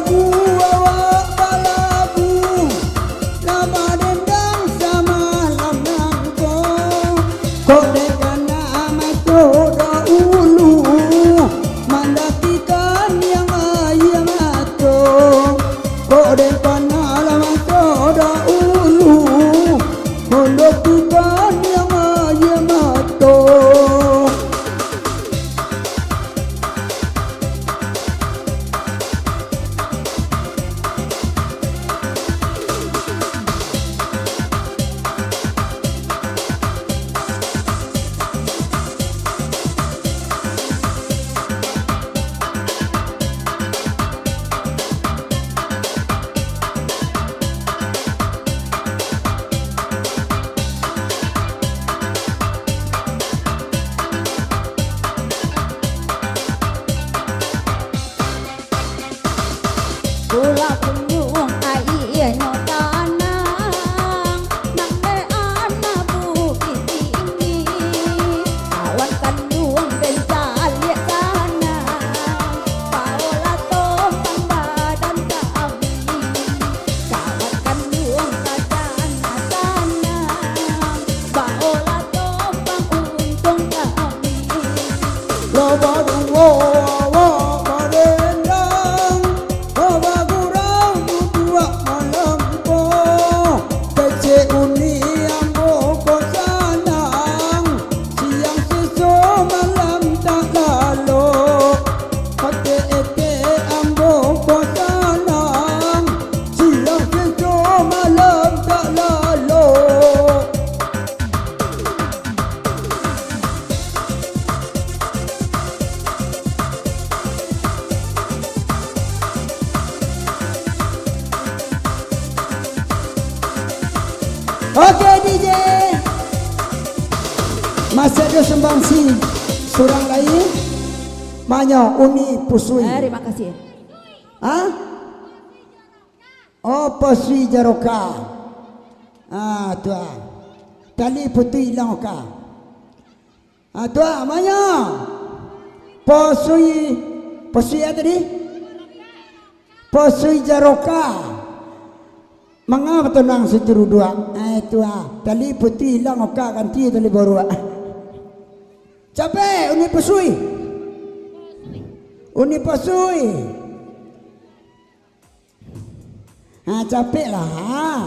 balagu awak balagu lama dendang sama lamang kau dekana mato ulu mandatikan yang ayam mato kau dekana lamang ulu mandatikan yang ayam mato. Kula penyung air nyotanang nang leana bukit tinggi awan kandung bencal liat sana paola tompang badan kami kawan kandung kadan sana paola tompang untung kami Lama dungo awak badendang Bawa gurau dua malam po Kece uni ambo ko sanang Siang siso malam tak lalo Pake ete ambo ko sanang Siang siso malam tak lalo. Oke DJ, masih ada sembangsi surang lain, banyak uni pusui. terima kasih. Hah? Oh pusui jaroka. Tuan, tali putih hilang ka. Tuan, mana? Pusui apa tadi? Pusui jaroka. Mengapa tenang seturu dua? Itu tali putih hilang oka ganti tali baru. Capek uni pasui. Uni pasui. Capek lah.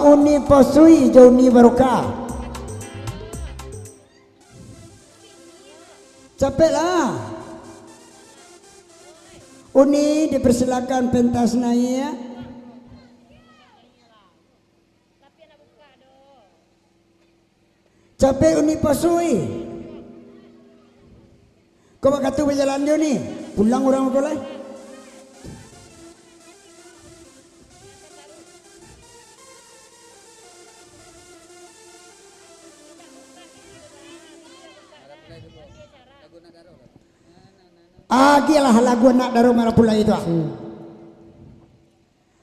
Uni pasui jauh uni barokah. Capek lah. Uni dipersilakan pentas naik ya. Capek uni pasui. Kau bakal tu berjalan dia ni. Pulang orang kau lah. Gilah lagu nak daru marah pula itu.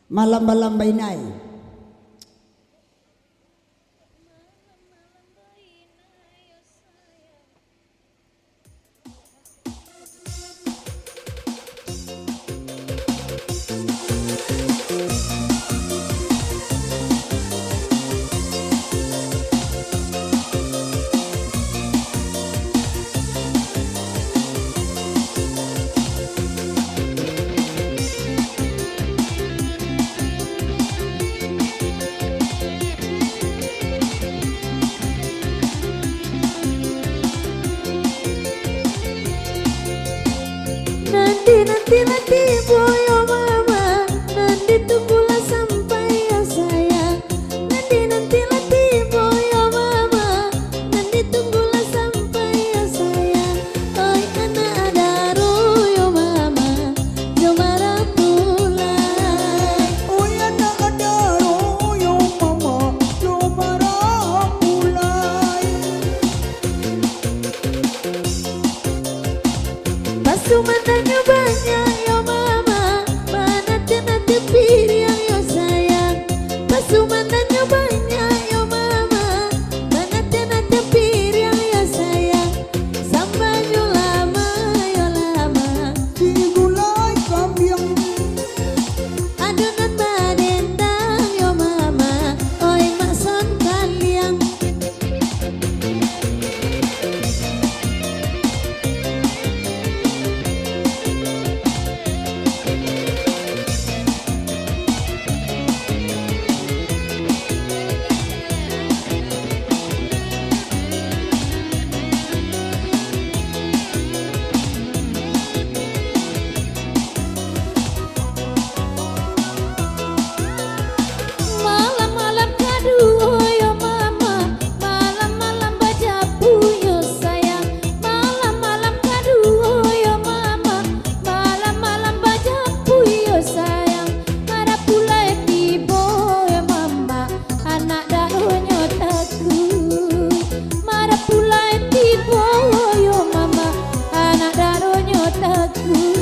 Malam-malam bainai. Nanti boyo mama, nanti tunggulah sampai ya sayang. Nanti boyo mama, nanti tunggulah sampai ya sayang. Oi anak daru yo mama, yo marah pulai. Oi anak daru yo mama, yo marah pulai. Pasumanannya banyak yo mama, mana nanti piring yo sayang. Pasumanannya banyak yo mama. aku